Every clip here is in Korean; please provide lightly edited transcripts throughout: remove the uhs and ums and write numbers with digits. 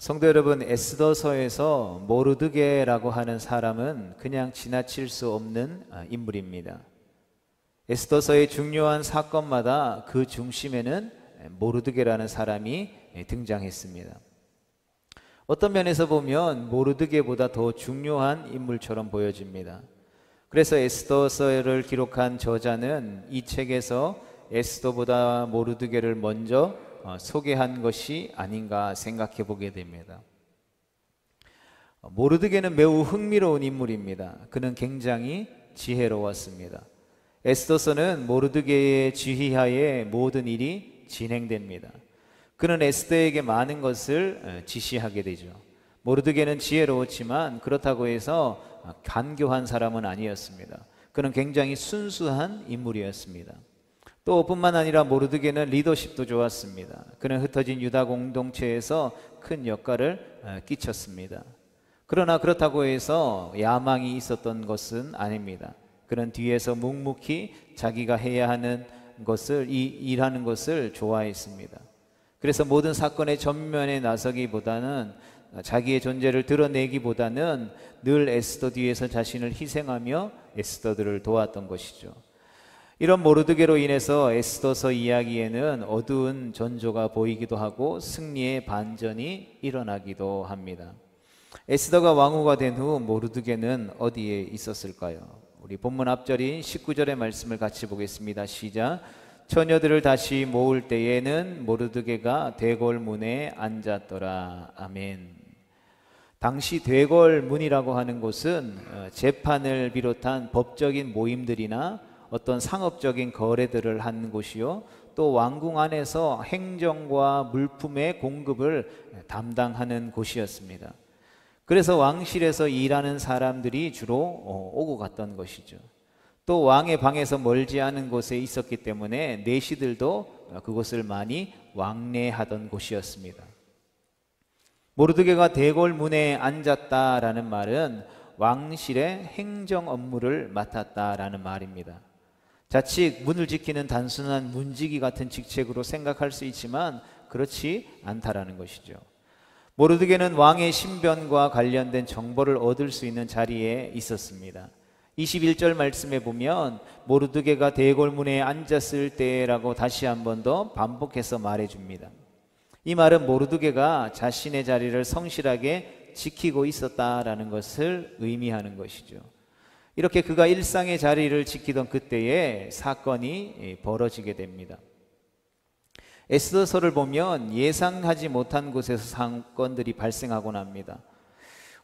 성도 여러분, 에스더서에서 모르드게라고 하는 사람은 그냥 지나칠 수 없는 인물입니다. 에스더서의 중요한 사건마다 그 중심에는 모르드게라는 사람이 등장했습니다. 어떤 면에서 보면 모르드게보다 더 중요한 인물처럼 보여집니다. 그래서 에스더서를 기록한 저자는 이 책에서 에스더보다 모르드게를 먼저 소개한 것이 아닌가 생각해 보게 됩니다. 모르드게는 매우 흥미로운 인물입니다. 그는 굉장히 지혜로웠습니다. 에스더서는 모르드게의 지휘하에 모든 일이 진행됩니다. 그는 에스더에게 많은 것을 지시하게 되죠. 모르드게는 지혜로웠지만 그렇다고 해서 간교한 사람은 아니었습니다. 그는 굉장히 순수한 인물이었습니다. 또 뿐만 아니라 모르드게는 리더십도 좋았습니다. 그는 흩어진 유다 공동체에서 큰 역할을 끼쳤습니다. 그러나 그렇다고 해서 야망이 있었던 것은 아닙니다. 그는 뒤에서 묵묵히 자기가 해야 하는 것을, 일하는 것을 좋아했습니다. 그래서 모든 사건의 전면에 나서기보다는, 자기의 존재를 드러내기보다는 늘 에스더 뒤에서 자신을 희생하며 에스더들을 도왔던 것이죠. 이런 모르드게로 인해서 에스더서 이야기에는 어두운 전조가 보이기도 하고 승리의 반전이 일어나기도 합니다. 에스더가 왕후가 된 후 모르드게는 어디에 있었을까요? 우리 본문 앞절인 19절의 말씀을 같이 보겠습니다. 시작. 처녀들을 다시 모을 때에는 모르드게가 대궐문에 앉았더라. 아멘. 당시 대궐문이라고 하는 곳은 재판을 비롯한 법적인 모임들이나 어떤 상업적인 거래들을 하는 곳이요, 또 왕궁 안에서 행정과 물품의 공급을 담당하는 곳이었습니다. 그래서 왕실에서 일하는 사람들이 주로 오고 갔던 것이죠. 또 왕의 방에서 멀지 않은 곳에 있었기 때문에 내시들도 그곳을 많이 왕래하던 곳이었습니다. 모르드게가 대궐문에 앉았다라는 말은 왕실의 행정 업무를 맡았다라는 말입니다. 자칫 문을 지키는 단순한 문지기 같은 직책으로 생각할 수 있지만 그렇지 않다라는 것이죠. 모르드게는 왕의 신변과 관련된 정보를 얻을 수 있는 자리에 있었습니다. 21절 말씀에 보면 모르드게가 대궐문에 앉았을 때라고 다시 한 번 더 반복해서 말해줍니다. 이 말은 모르드게가 자신의 자리를 성실하게 지키고 있었다라는 것을 의미하는 것이죠. 이렇게 그가 일상의 자리를 지키던 그때에 사건이 벌어지게 됩니다. 에스더서를 보면 예상하지 못한 곳에서 사건들이 발생하곤 합니다.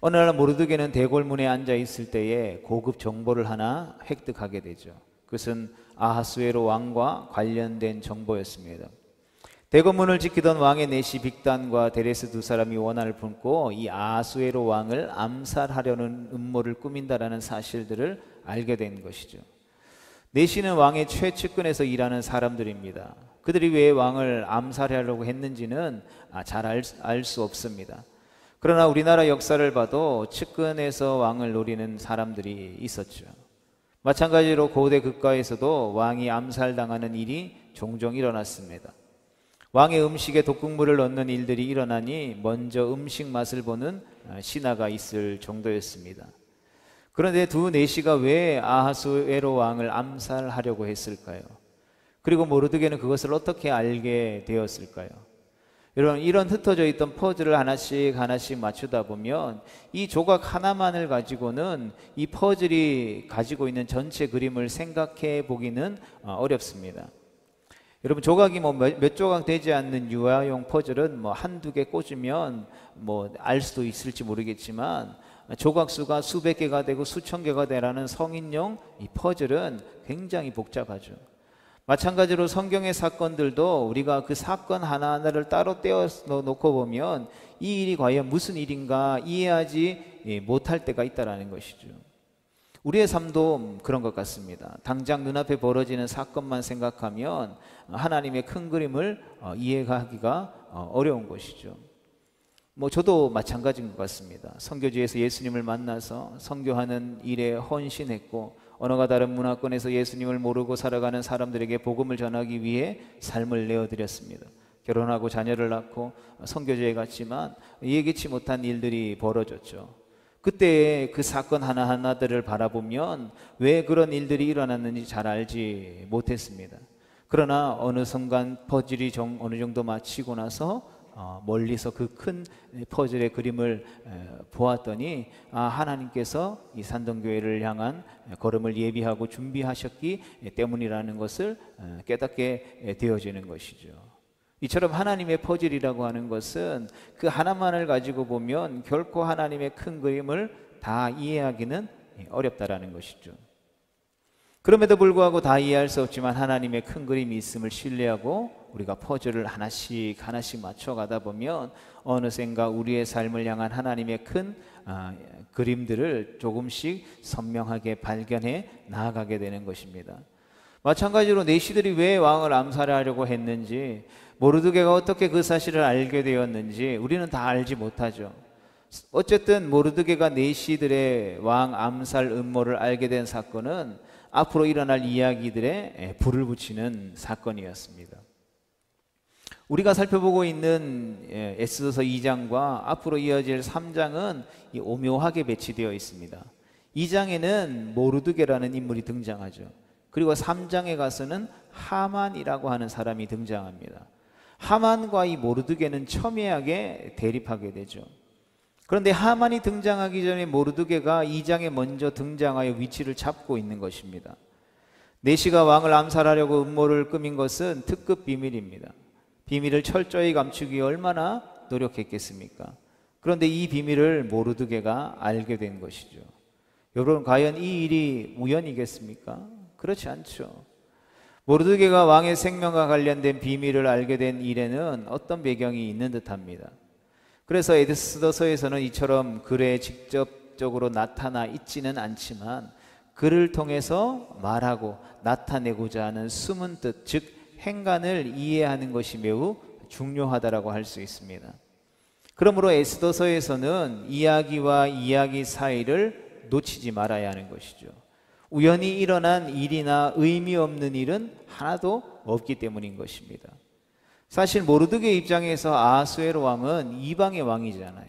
어느 날 모르드게는 대궐문에 앉아 있을 때에 고급 정보를 하나 획득하게 되죠. 그것은 아하수에로 왕과 관련된 정보였습니다. 대궐문을 지키던 왕의 내시 빅단과 데레스 두 사람이 원한을 품고 이 아하수에로 왕을 암살하려는 음모를 꾸민다라는 사실들을 알게 된 것이죠. 내시는 왕의 최측근에서 일하는 사람들입니다. 그들이 왜 왕을 암살하려고 했는지는 잘 알 수 없습니다. 그러나 우리나라 역사를 봐도 측근에서 왕을 노리는 사람들이 있었죠. 마찬가지로 고대 국가에서도 왕이 암살당하는 일이 종종 일어났습니다. 왕의 음식에 독극물을 넣는 일들이 일어나니 먼저 음식 맛을 보는 신하가 있을 정도였습니다. 그런데 두 내시가 왜 아하수에로 왕을 암살하려고 했을까요? 그리고 모르드게는 그것을 어떻게 알게 되었을까요? 여러분, 이런 흩어져 있던 퍼즐을 하나씩 맞추다 보면 이 조각 하나만을 가지고는 이 퍼즐이 가지고 있는 전체 그림을 생각해 보기는 어렵습니다. 여러분, 조각이 몇 조각 되지 않는 유아용 퍼즐은 한두 개 꽂으면 알 수도 있을지 모르겠지만 조각 수가 수백 개가 되고 수천 개가 되라는 성인용 이 퍼즐은 굉장히 복잡하죠. 마찬가지로 성경의 사건들도 우리가 그 사건 하나하나를 따로 떼어 놓고 보면 이 일이 과연 무슨 일인가 이해하지 못할 때가 있다는 것이죠. 우리의 삶도 그런 것 같습니다. 당장 눈앞에 벌어지는 사건만 생각하면 하나님의 큰 그림을 이해하기가 어려운 것이죠. 저도 마찬가지인 것 같습니다. 선교지에서 예수님을 만나서 선교하는 일에 헌신했고 언어가 다른 문화권에서 예수님을 모르고 살아가는 사람들에게 복음을 전하기 위해 삶을 내어드렸습니다. 결혼하고 자녀를 낳고 선교지에 갔지만 예기치 못한 일들이 벌어졌죠. 그때 그 사건 하나하나들을 바라보면 왜 그런 일들이 일어났는지 잘 알지 못했습니다. 그러나 어느 순간 퍼즐이 어느 정도 마치고 나서 멀리서 그 큰 퍼즐의 그림을 보았더니 하나님께서 이 산동교회를 향한 걸음을 예비하고 준비하셨기 때문이라는 것을 깨닫게 되어지는 것이죠. 이처럼 하나님의 퍼즐이라고 하는 것은 그 하나만을 가지고 보면 결코 하나님의 큰 그림을 다 이해하기는 어렵다라는 것이죠. 그럼에도 불구하고 다 이해할 수 없지만 하나님의 큰 그림이 있음을 신뢰하고 우리가 퍼즐을 하나씩 하나씩 맞춰가다 보면 어느샌가 우리의 삶을 향한 하나님의 큰 그림들을 조금씩 선명하게 발견해 나아가게 되는 것입니다. 마찬가지로 내시들이 왜 왕을 암살하려고 했는지, 모르드게가 어떻게 그 사실을 알게 되었는지 우리는 다 알지 못하죠. 어쨌든 모르드게가 내시들의 왕 암살 음모를 알게 된 사건은 앞으로 일어날 이야기들에 불을 붙이는 사건이었습니다. 우리가 살펴보고 있는 에스더서 2장과 앞으로 이어질 3장은 오묘하게 배치되어 있습니다. 2장에는 모르드게라는 인물이 등장하죠. 그리고 3장에 가서는 하만이라고 하는 사람이 등장합니다. 하만과 이 모르드게는 첨예하게 대립하게 되죠. 그런데 하만이 등장하기 전에 모르드게가 2장에 먼저 등장하여 위치를 잡고 있는 것입니다. 내시가 왕을 암살하려고 음모를 꾸민 것은 특급 비밀입니다. 비밀을 철저히 감추기 얼마나 노력했겠습니까? 그런데 이 비밀을 모르드게가 알게 된 것이죠. 여러분, 과연 이 일이 우연이겠습니까? 그렇지 않죠. 모르드게가 왕의 생명과 관련된 비밀을 알게 된 일에는 어떤 배경이 있는 듯합니다. 그래서 에스더서에서는 이처럼 글에 직접적으로 나타나 있지는 않지만 글을 통해서 말하고 나타내고자 하는 숨은 뜻, 즉 행간을 이해하는 것이 매우 중요하다라고 할 수 있습니다. 그러므로 에스더서에서는 이야기와 이야기 사이를 놓치지 말아야 하는 것이죠. 우연히 일어난 일이나 의미 없는 일은 하나도 없기 때문인 것입니다. 사실 모르드게 입장에서 아하수에로 왕은 이방의 왕이잖아요.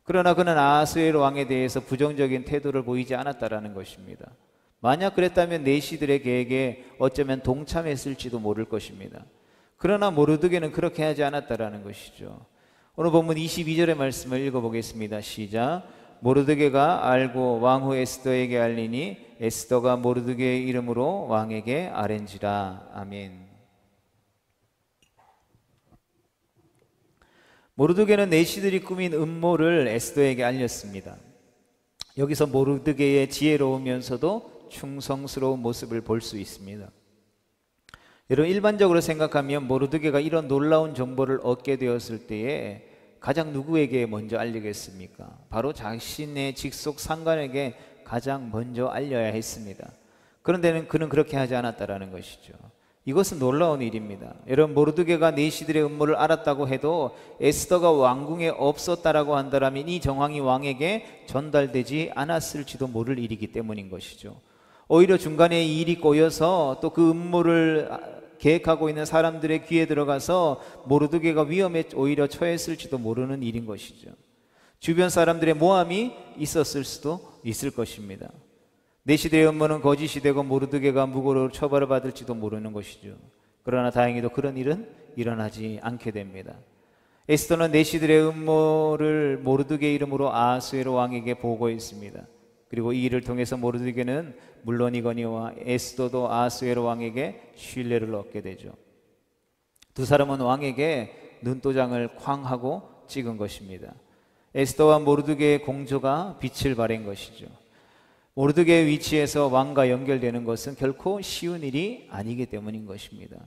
그러나 그는 아하수에로 왕에 대해서 부정적인 태도를 보이지 않았다라는 것입니다. 만약 그랬다면 내시들의 계획에 어쩌면 동참했을지도 모를 것입니다. 그러나 모르드게는 그렇게 하지 않았다라는 것이죠. 오늘 본문 22절의 말씀을 읽어보겠습니다. 시작. 모르드게가 알고 왕후 에스더에게 알리니 에스더가 모르드게의 이름으로 왕에게 아랜지라. 아멘. 모르드게는 내시들이 꾸민 음모를 에스더에게 알렸습니다. 여기서 모르드게의 지혜로우면서도 충성스러운 모습을 볼 수 있습니다. 여러분, 일반적으로 생각하면 모르드게가 이런 놀라운 정보를 얻게 되었을 때에 가장 누구에게 먼저 알리겠습니까? 바로 자신의 직속 상관에게 가장 먼저 알려야 했습니다. 그런데 그는 그렇게 하지 않았다라는 것이죠. 이것은 놀라운 일입니다. 여러분, 모르드게가 내시들의 음모를 알았다고 해도 에스더가 왕궁에 없었다라고 한다면 이 정황이 왕에게 전달되지 않았을지도 모를 일이기 때문인 것이죠. 오히려 중간에 이 일이 꼬여서 또 그 음모를 계획하고 있는 사람들의 귀에 들어가서 모르드게가 위험에 오히려 처했을지도 모르는 일인 것이죠. 주변 사람들의 모함이 있었을 수도 있을 것입니다. 내시들의 음모는 거짓이 되고 모르드게가 무고로 처벌을 받을지도 모르는 것이죠. 그러나 다행히도 그런 일은 일어나지 않게 됩니다. 에스더는 내시들의 음모를 모르드게 이름으로 아하수에로 왕에게 보고했습니다. 그리고 이 일을 통해서 모르드게는 물론이거니와 에스더도 아하수에로 왕에게 신뢰를 얻게 되죠. 두 사람은 왕에게 눈도장을 쾅 하고 찍은 것입니다. 에스더와 모르드게의 공조가 빛을 발한 것이죠. 모르드게의 위치에서 왕과 연결되는 것은 결코 쉬운 일이 아니기 때문인 것입니다.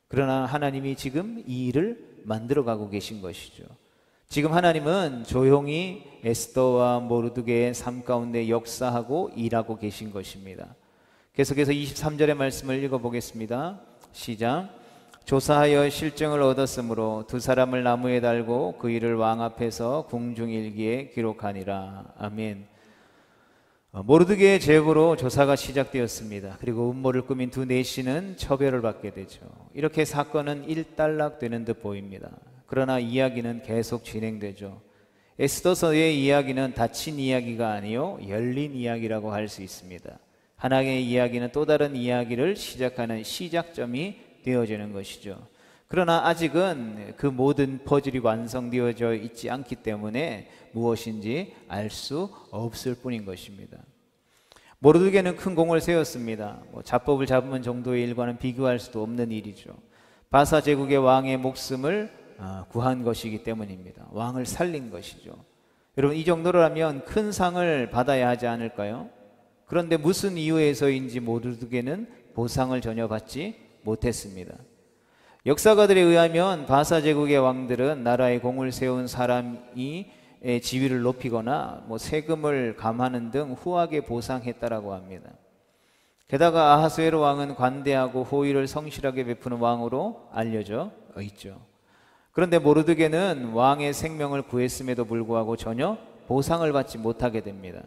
그러나 하나님이 지금 이 일을 만들어가고 계신 것이죠. 지금 하나님은 조용히 에스더와 모르드게의 삶 가운데 역사하고 일하고 계신 것입니다. 계속해서 23절의 말씀을 읽어보겠습니다. 시작. 조사하여 실증을 얻었으므로 두 사람을 나무에 달고 그 일을 왕 앞에서 궁중일기에 기록하니라. 아멘. 모르드게의 제국으로 조사가 시작되었습니다. 그리고 음모를 꾸민 두 내시는 처벌을 받게 되죠. 이렇게 사건은 일단락되는 듯 보입니다. 그러나 이야기는 계속 진행되죠. 에스더서의 이야기는 닫힌 이야기가 아니요 열린 이야기라고 할 수 있습니다. 하나님의 이야기는 또 다른 이야기를 시작하는 시작점이 되어지는 것이죠. 그러나 아직은 그 모든 퍼즐이 완성되어져 있지 않기 때문에 무엇인지 알 수 없을 뿐인 것입니다. 모르드게는 큰 공을 세웠습니다. 자법을 잡으면 정도의 일과는 비교할 수도 없는 일이죠. 바사 제국의 왕의 목숨을 구한 것이기 때문입니다. 왕을 살린 것이죠. 여러분, 이 정도라면 큰 상을 받아야 하지 않을까요? 그런데 무슨 이유에서인지 모르드게는 보상을 전혀 받지 못했습니다. 역사가들에 의하면 바사 제국의 왕들은 나라에 공을 세운 사람이 지위를 높이거나 세금을 감하는 등 후하게 보상했다라고 합니다. 게다가 아하수에로 왕은 관대하고 호의를 성실하게 베푸는 왕으로 알려져 있죠. 그런데 모르드게는 왕의 생명을 구했음에도 불구하고 전혀 보상을 받지 못하게 됩니다.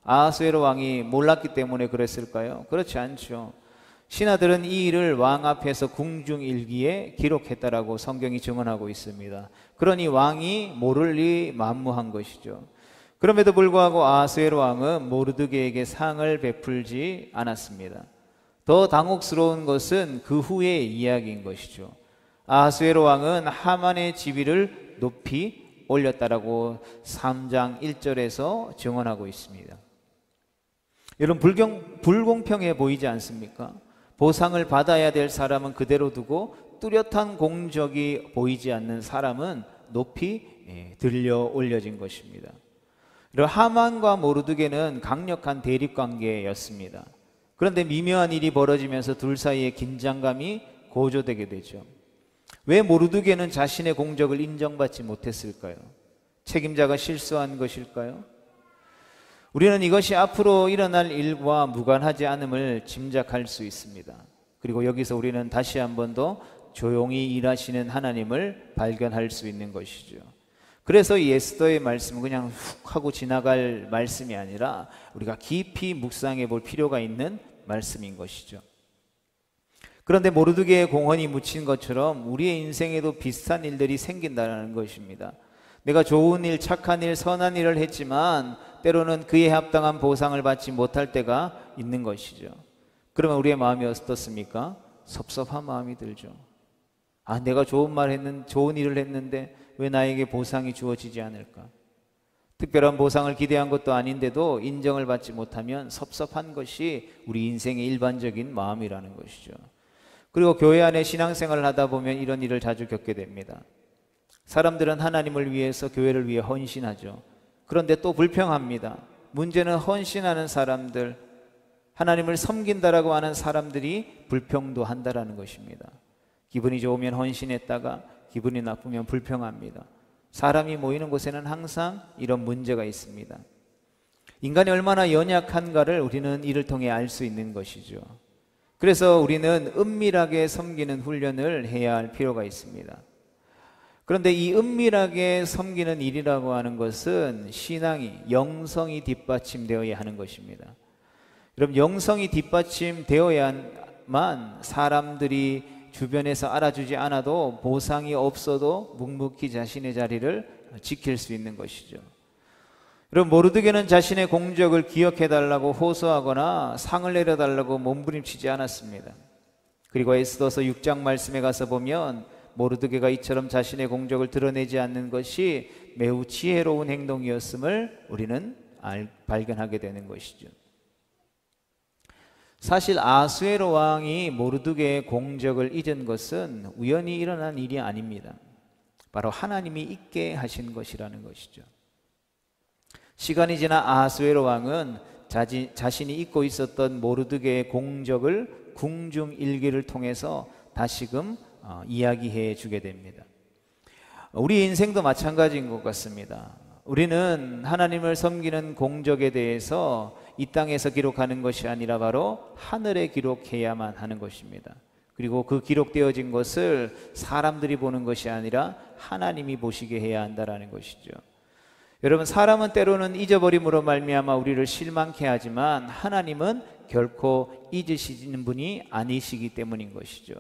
아하수에로 왕이 몰랐기 때문에 그랬을까요? 그렇지 않죠. 신하들은 이 일을 왕 앞에서 궁중일기에 기록했다라고 성경이 증언하고 있습니다. 그러니 왕이 모를 리 만무한 것이죠. 그럼에도 불구하고 아하수에로 왕은 모르드게에게 상을 베풀지 않았습니다. 더 당혹스러운 것은 그 후의 이야기인 것이죠. 아하수에로 왕은 하만의 지위를 높이 올렸다라고 3장 1절에서 증언하고 있습니다. 여러분, 불공평해 보이지 않습니까? 보상을 받아야 될 사람은 그대로 두고 뚜렷한 공적이 보이지 않는 사람은 높이 들려 올려진 것입니다. 하만과 모르드게는 강력한 대립관계였습니다. 그런데 미묘한 일이 벌어지면서 둘 사이의 긴장감이 고조되게 되죠. 왜 모르드게는 자신의 공적을 인정받지 못했을까요? 책임자가 실수한 것일까요? 우리는 이것이 앞으로 일어날 일과 무관하지 않음을 짐작할 수 있습니다. 그리고 여기서 우리는 다시 한 번 더 조용히 일하시는 하나님을 발견할 수 있는 것이죠. 그래서 이 에스더의 말씀은 그냥 훅 하고 지나갈 말씀이 아니라 우리가 깊이 묵상해 볼 필요가 있는 말씀인 것이죠. 그런데 모르드게의 공헌이 묻힌 것처럼 우리의 인생에도 비슷한 일들이 생긴다는 것입니다. 내가 좋은 일, 착한 일, 선한 일을 했지만 때로는 그에 합당한 보상을 받지 못할 때가 있는 것이죠. 그러면 우리의 마음이 어떻습니까? 섭섭한 마음이 들죠. 내가 좋은 일을 했는데 왜 나에게 보상이 주어지지 않을까? 특별한 보상을 기대한 것도 아닌데도 인정을 받지 못하면 섭섭한 것이 우리 인생의 일반적인 마음이라는 것이죠. 그리고 교회 안에 신앙생활을 하다 보면 이런 일을 자주 겪게 됩니다. 사람들은 하나님을 위해서, 교회를 위해 헌신하죠. 그런데 또 불평합니다. 문제는 헌신하는 사람들, 하나님을 섬긴다라고 하는 사람들이 불평도 한다라는 것입니다. 기분이 좋으면 헌신했다가 기분이 나쁘면 불평합니다. 사람이 모이는 곳에는 항상 이런 문제가 있습니다. 인간이 얼마나 연약한가를 우리는 이를 통해 알 수 있는 것이죠. 그래서 우리는 은밀하게 섬기는 훈련을 해야 할 필요가 있습니다. 그런데 이 은밀하게 섬기는 일이라고 하는 것은 신앙이, 영성이 뒷받침되어야 하는 것입니다. 여러분, 영성이 뒷받침되어야만 사람들이 주변에서 알아주지 않아도 보상이 없어도 묵묵히 자신의 자리를 지킬 수 있는 것이죠. 여러분, 모르드게는 자신의 공적을 기억해달라고 호소하거나 상을 내려달라고 몸부림치지 않았습니다. 그리고 에스더서 6장 말씀에 가서 보면 모르드게가 이처럼 자신의 공적을 드러내지 않는 것이 매우 지혜로운 행동이었음을 우리는 발견하게 되는 것이죠. 사실 아하수에로 왕이 모르드게의 공적을 잊은 것은 우연히 일어난 일이 아닙니다. 바로 하나님이 잊게 하신 것이라는 것이죠. 시간이 지나 아하수에로 왕은 자신이 잊고 있었던 모르드게의 공적을 궁중일기를 통해서 다시금 이야기해 주게 됩니다. 우리 인생도 마찬가지인 것 같습니다. 우리는 하나님을 섬기는 공적에 대해서 이 땅에서 기록하는 것이 아니라 바로 하늘에 기록해야만 하는 것입니다. 그리고 그 기록되어진 것을 사람들이 보는 것이 아니라 하나님이 보시게 해야 한다는 것이죠. 여러분, 사람은 때로는 잊어버림으로 말미암아 우리를 실망케 하지만 하나님은 결코 잊으시는 분이 아니시기 때문인 것이죠.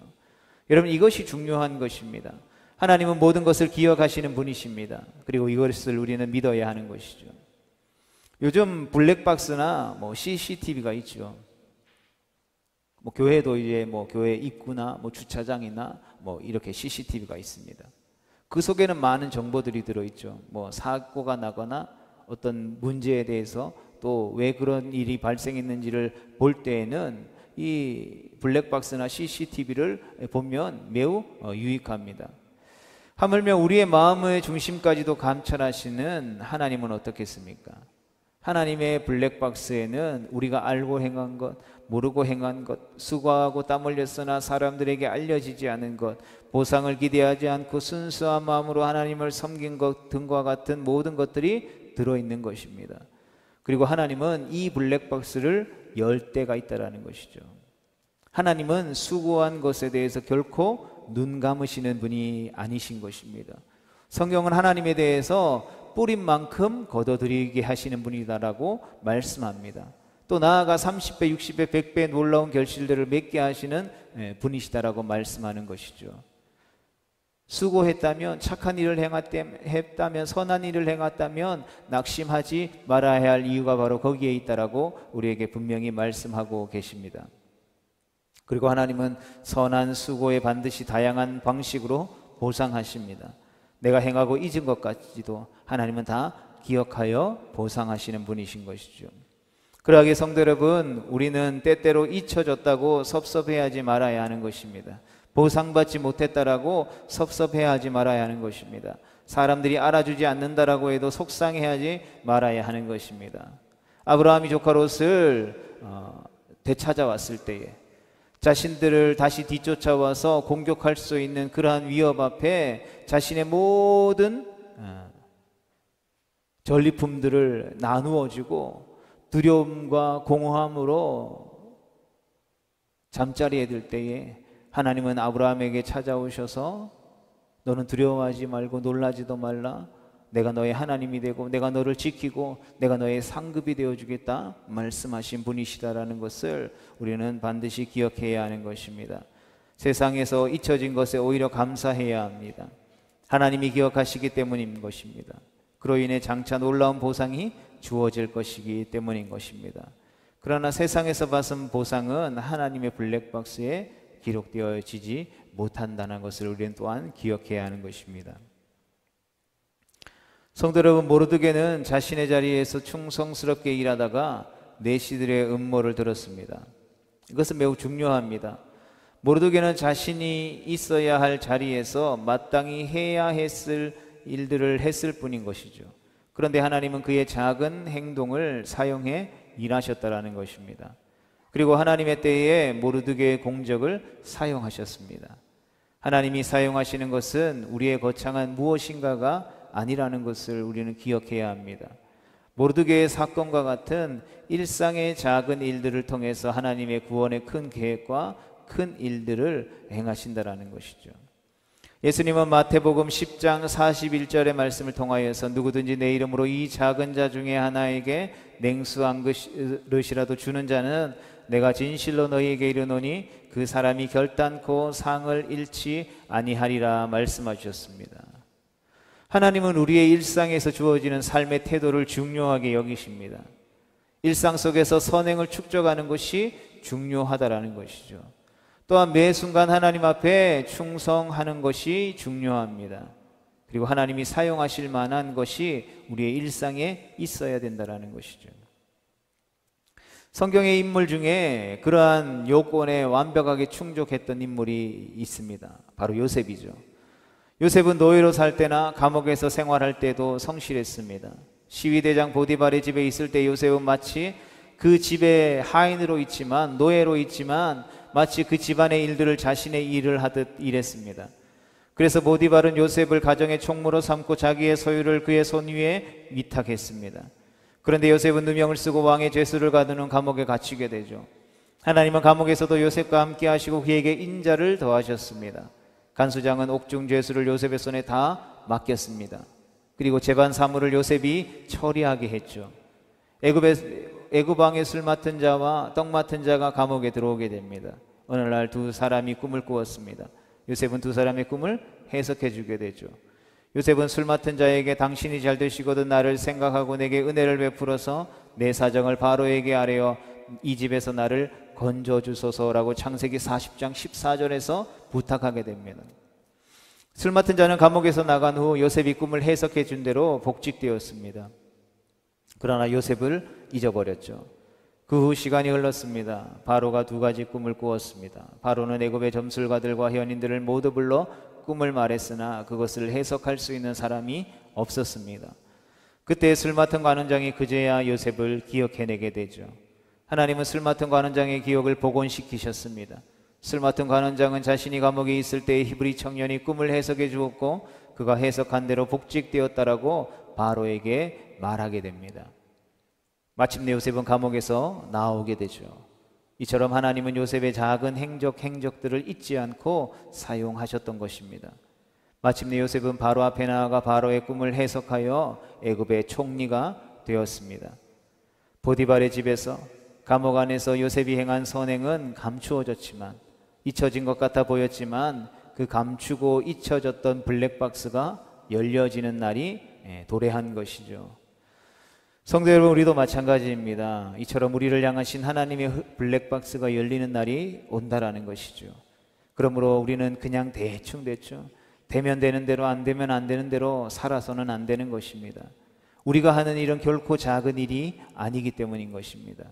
여러분, 이것이 중요한 것입니다. 하나님은 모든 것을 기억하시는 분이십니다. 그리고 이것을 우리는 믿어야 하는 것이죠. 요즘 블랙박스나 CCTV가 있죠. 교회도 이제 교회 입구나 주차장이나 이렇게 CCTV가 있습니다. 그 속에는 많은 정보들이 들어있죠. 사고가 나거나 어떤 문제에 대해서 또 왜 그런 일이 발생했는지를 볼 때에는 이 블랙박스나 CCTV를 보면 매우 유익합니다. 하물며 우리의 마음의 중심까지도 감찰하시는 하나님은 어떻겠습니까? 하나님의 블랙박스에는 우리가 알고 행한 것, 모르고 행한 것, 수고하고 땀 흘렸으나 사람들에게 알려지지 않은 것, 보상을 기대하지 않고 순수한 마음으로 하나님을 섬긴 것 등과 같은 모든 것들이 들어있는 것입니다. 그리고 하나님은 이 블랙박스를 열 때가 있다는 것이죠. 하나님은 수고한 것에 대해서 결코 눈 감으시는 분이 아니신 것입니다. 성경은 하나님에 대해서 뿌린 만큼 거둬들이게 하시는 분이다라고 말씀합니다. 또 나아가 30배, 60배, 100배 놀라운 결실들을 맺게 하시는 분이시다라고 말씀하는 것이죠. 수고했다면, 착한 일을 행했다면, 선한 일을 행했다면 낙심하지 말아야 할 이유가 바로 거기에 있다라고 우리에게 분명히 말씀하고 계십니다. 그리고 하나님은 선한 수고에 반드시 다양한 방식으로 보상하십니다. 내가 행하고 잊은 것까지도 하나님은 다 기억하여 보상하시는 분이신 것이죠. 그러하기에 성도 여러분, 우리는 때때로 잊혀졌다고 섭섭해하지 말아야 하는 것입니다. 보상받지 못했다라고 섭섭해하지 말아야 하는 것입니다. 사람들이 알아주지 않는다라고 해도 속상해하지 말아야 하는 것입니다. 아브라함이 조카 롯을 되찾아왔을 때에 자신들을 다시 뒤쫓아와서 공격할 수 있는 그러한 위협 앞에 자신의 모든 전리품들을 나누어 주고 두려움과 공허함으로 잠자리에 들 때에 하나님은 아브라함에게 찾아오셔서 너는 두려워하지 말고 놀라지도 말라. 내가 너의 하나님이 되고 내가 너를 지키고 내가 너의 상급이 되어주겠다 말씀하신 분이시다라는 것을 우리는 반드시 기억해야 하는 것입니다. 세상에서 잊혀진 것에 오히려 감사해야 합니다. 하나님이 기억하시기 때문인 것입니다. 그로 인해 장차 놀라운 보상이 주어질 것이기 때문인 것입니다. 그러나 세상에서 받은 보상은 하나님의 블랙박스에 기록되어지지 못한다는 것을 우리는 또한 기억해야 하는 것입니다. 성도 여러분, 모르드게는 자신의 자리에서 충성스럽게 일하다가 내시들의 음모를 들었습니다. 이것은 매우 중요합니다. 모르드게는 자신이 있어야 할 자리에서 마땅히 해야 했을 일들을 했을 뿐인 것이죠. 그런데 하나님은 그의 작은 행동을 사용해 일하셨다라는 것입니다. 그리고 하나님의 때에 모르드게의 공적을 사용하셨습니다. 하나님이 사용하시는 것은 우리의 거창한 무엇인가가 아니라는 것을 우리는 기억해야 합니다. 모르드게의 사건과 같은 일상의 작은 일들을 통해서 하나님의 구원의 큰 계획과 큰 일들을 행하신다라는 것이죠. 예수님은 마태복음 10장 41절의 말씀을 통하여서 누구든지 내 이름으로 이 작은 자 중에 하나에게 냉수 한 그릇이라도 주는 자는 내가 진실로 너희에게 이르노니 그 사람이 결단코 상을 잃지 아니하리라 말씀하셨습니다. 하나님은 우리의 일상에서 주어지는 삶의 태도를 중요하게 여기십니다. 일상 속에서 선행을 축적하는 것이 중요하다라는 것이죠. 또한 매 순간 하나님 앞에 충성하는 것이 중요합니다. 그리고 하나님이 사용하실 만한 것이 우리의 일상에 있어야 된다라는 것이죠. 성경의 인물 중에 그러한 요건에 완벽하게 충족했던 인물이 있습니다. 바로 요셉이죠. 요셉은 노예로 살 때나 감옥에서 생활할 때도 성실했습니다. 시위대장 보디발의 집에 있을 때 요셉은 마치 그 집의 하인으로 있지만, 노예로 있지만 마치 그 집안의 일들을 자신의 일을 하듯 일했습니다. 그래서 보디발은 요셉을 가정의 총무로 삼고 자기의 소유를 그의 손 위에 위탁했습니다. 그런데 요셉은 누명을 쓰고 왕의 죄수를 가두는 감옥에 갇히게 되죠. 하나님은 감옥에서도 요셉과 함께 하시고 그에게 인자를 더하셨습니다. 간수장은 옥중 죄수를 요셉의 손에 다 맡겼습니다. 그리고 재반 사물을 요셉이 처리하게 했죠. 애굽 왕의 술 맡은 자와 떡 맡은 자가 감옥에 들어오게 됩니다. 어느 날 두 사람이 꿈을 꾸었습니다. 요셉은 두 사람의 꿈을 해석해 주게 되죠. 요셉은 술 맡은 자에게 당신이 잘 되시거든 나를 생각하고 내게 은혜를 베풀어서 내 사정을 바로에게 아뢰어 이 집에서 나를 건져 주소서라고 창세기 40장 14절에서 부탁하게 됩니다. 술 맡은 자는 감옥에서 나간 후 요셉이 꿈을 해석해 준 대로 복직되었습니다. 그러나 요셉을 잊어버렸죠. 그 후 시간이 흘렀습니다. 바로가 두 가지 꿈을 꾸었습니다. 바로는 애굽의 점술가들과 현인들을 모두 불러 꿈을 말했으나 그것을 해석할 수 있는 사람이 없었습니다. 그때 술 맡은 관원장이 그제야 요셉을 기억해내게 되죠. 하나님은 술 맡은 관원장의 기억을 복원시키셨습니다. 술 맡은 관원장은 자신이 감옥에 있을 때 히브리 청년이 꿈을 해석해 주었고 그가 해석한 대로 복직되었다라고 바로에게 말하게 됩니다. 마침내 요셉은 감옥에서 나오게 되죠. 이처럼 하나님은 요셉의 작은 행적들을 잊지 않고 사용하셨던 것입니다. 마침내 요셉은 바로 앞에 나아가 바로의 꿈을 해석하여 애굽의 총리가 되었습니다. 보디발의 집에서 감옥 안에서 요셉이 행한 선행은 감추어졌지만 잊혀진 것 같아 보였지만 그 감추고 잊혀졌던 블랙박스가 열려지는 날이 도래한 것이죠. 성도 여러분, 우리도 마찬가지입니다. 이처럼 우리를 향하신 하나님의 블랙박스가 열리는 날이 온다라는 것이죠. 그러므로 우리는 그냥 대충 되면 되는 대로 안 되면 안 되는 대로 살아서는 안 되는 것입니다. 우리가 하는 일은 결코 작은 일이 아니기 때문인 것입니다.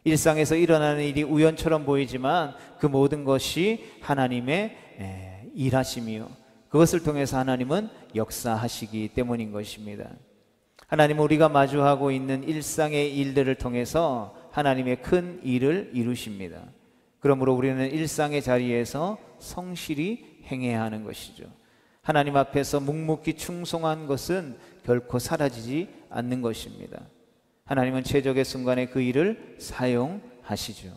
일상에서 일어나는 일이 우연처럼 보이지만 그 모든 것이 하나님의 일하심이요, 그것을 통해서 하나님은 역사하시기 때문인 것입니다. 하나님은 우리가 마주하고 있는 일상의 일들을 통해서 하나님의 큰 일을 이루십니다. 그러므로 우리는 일상의 자리에서 성실히 행해야 하는 것이죠. 하나님 앞에서 묵묵히 충성한 것은 결코 사라지지 않는 것입니다. 하나님은 최적의 순간에 그 일을 사용하시죠.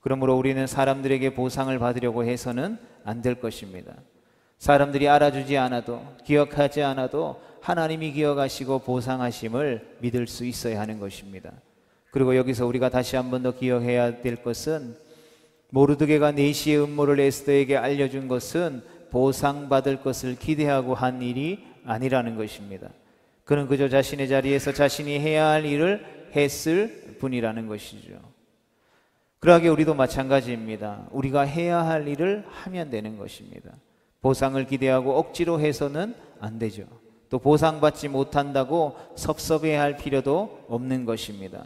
그러므로 우리는 사람들에게 보상을 받으려고 해서는 안 될 것입니다. 사람들이 알아주지 않아도, 기억하지 않아도 하나님이 기억하시고 보상하심을 믿을 수 있어야 하는 것입니다. 그리고 여기서 우리가 다시 한 번 더 기억해야 될 것은, 모르드게가 내시의 음모를 에스더에게 알려준 것은 보상받을 것을 기대하고 한 일이 아니라는 것입니다. 그는 그저 자신의 자리에서 자신이 해야 할 일을 했을 뿐이라는 것이죠. 그러하게 우리도 마찬가지입니다. 우리가 해야 할 일을 하면 되는 것입니다. 보상을 기대하고 억지로 해서는 안 되죠. 또 보상받지 못한다고 섭섭해할 필요도 없는 것입니다.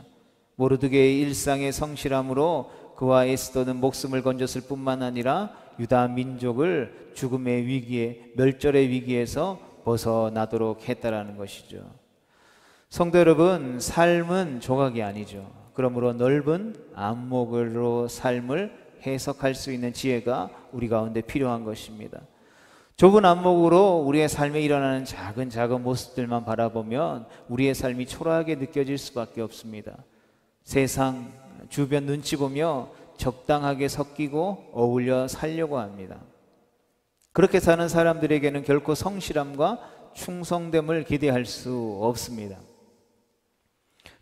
모르드게의 일상의 성실함으로 그와 에스더는 목숨을 건졌을 뿐만 아니라 유다 민족을 죽음의 위기에, 멸절의 위기에서 벗어나도록 했다라는 것이죠. 성도 여러분, 삶은 조각이 아니죠. 그러므로 넓은 안목으로 삶을 해석할 수 있는 지혜가 우리 가운데 필요한 것입니다. 좁은 안목으로 우리의 삶에 일어나는 작은 모습들만 바라보면 우리의 삶이 초라하게 느껴질 수밖에 없습니다. 세상, 주변 눈치 보며 적당하게 섞이고 어울려 살려고 합니다. 그렇게 사는 사람들에게는 결코 성실함과 충성됨을 기대할 수 없습니다.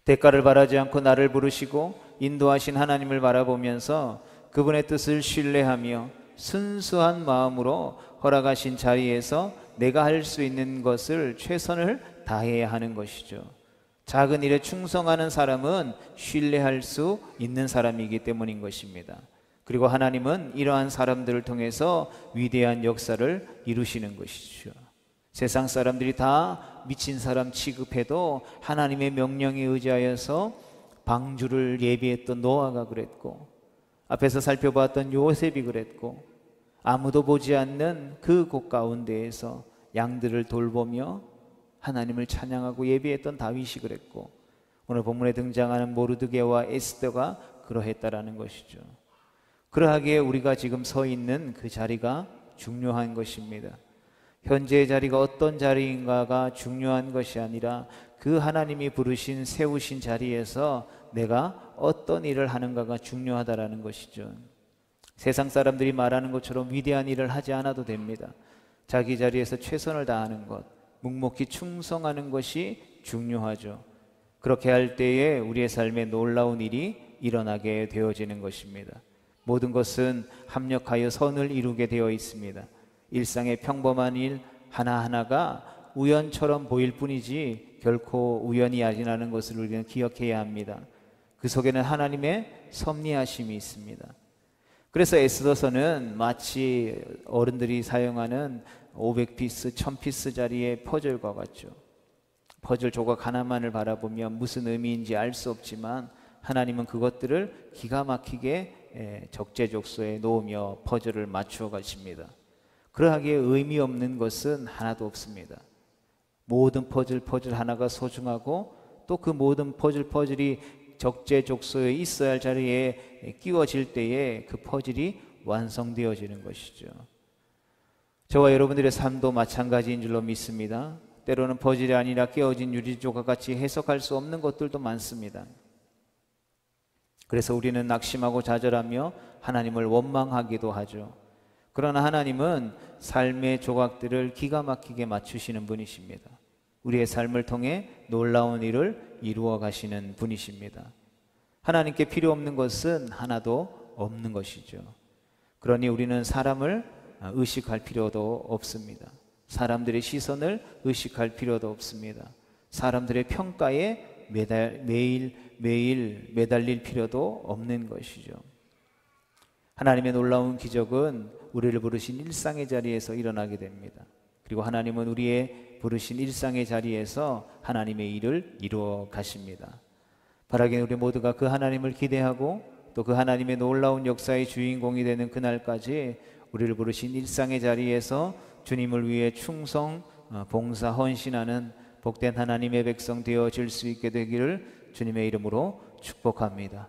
대가를 바라지 않고 나를 부르시고 인도하신 하나님을 바라보면서 그분의 뜻을 신뢰하며 순수한 마음으로 허락하신 자리에서 내가 할 수 있는 것을 최선을 다해야 하는 것이죠. 작은 일에 충성하는 사람은 신뢰할 수 있는 사람이기 때문인 것입니다. 그리고 하나님은 이러한 사람들을 통해서 위대한 역사를 이루시는 것이죠. 세상 사람들이 다 미친 사람 취급해도 하나님의 명령에 의지하여서 방주를 예비했던 노아가 그랬고, 앞에서 살펴봤던 요셉이 그랬고, 아무도 보지 않는 그 곳 가운데에서 양들을 돌보며 하나님을 찬양하고 예비했던 다윗이 그랬고, 오늘 본문에 등장하는 모르드게와 에스더가 그러했다라는 것이죠. 그러하기에 우리가 지금 서 있는 그 자리가 중요한 것입니다. 현재의 자리가 어떤 자리인가가 중요한 것이 아니라 그 하나님이 부르신 세우신 자리에서 내가 어떤 일을 하는가가 중요하다라는 것이죠. 세상 사람들이 말하는 것처럼 위대한 일을 하지 않아도 됩니다. 자기 자리에서 최선을 다하는 것, 묵묵히 충성하는 것이 중요하죠. 그렇게 할 때에 우리의 삶에 놀라운 일이 일어나게 되어지는 것입니다. 모든 것은 합력하여 선을 이루게 되어 있습니다. 일상의 평범한 일 하나하나가 우연처럼 보일 뿐이지 결코 우연이 아니라는 것을 우리는 기억해야 합니다. 그 속에는 하나님의 섭리하심이 있습니다. 그래서 에스더서는 마치 어른들이 사용하는 500피스, 1000피스짜리의 퍼즐과 같죠. 퍼즐 조각 하나만을 바라보면 무슨 의미인지 알 수 없지만 하나님은 그것들을 기가 막히게 적재적소에 놓으며 퍼즐을 맞추어 가십니다. 그러하기에 의미 없는 것은 하나도 없습니다. 모든 퍼즐 하나가 소중하고 또 그 모든 퍼즐이 적재적소에 있어야 할 자리에 끼워질 때에 그 퍼즐이 완성되어지는 것이죠. 저와 여러분들의 삶도 마찬가지인 줄로 믿습니다. 때로는 퍼즐이 아니라 깨어진 유리조각같이 해석할 수 없는 것들도 많습니다. 그래서 우리는 낙심하고 좌절하며 하나님을 원망하기도 하죠. 그러나 하나님은 삶의 조각들을 기가 막히게 맞추시는 분이십니다. 우리의 삶을 통해 놀라운 일을 이루어 가시는 분이십니다. 하나님께 필요 없는 것은 하나도 없는 것이죠. 그러니 우리는 사람을 의식할 필요도 없습니다. 사람들의 시선을 의식할 필요도 없습니다. 사람들의 평가에 매일 매달릴 필요도 없는 것이죠. 하나님의 놀라운 기적은 우리를 부르신 일상의 자리에서 일어나게 됩니다. 그리고 하나님은 우리의 부르신 일상의 자리에서 하나님의 일을 이루어 가십니다. 바라기는 우리 모두가 그 하나님을 기대하고 또 그 하나님의 놀라운 역사의 주인공이 되는 그날까지 우리를 부르신 일상의 자리에서 주님을 위해 충성, 봉사, 헌신하는 복된 하나님의 백성 되어질 수 있게 되기를 주님의 이름으로 축복합니다.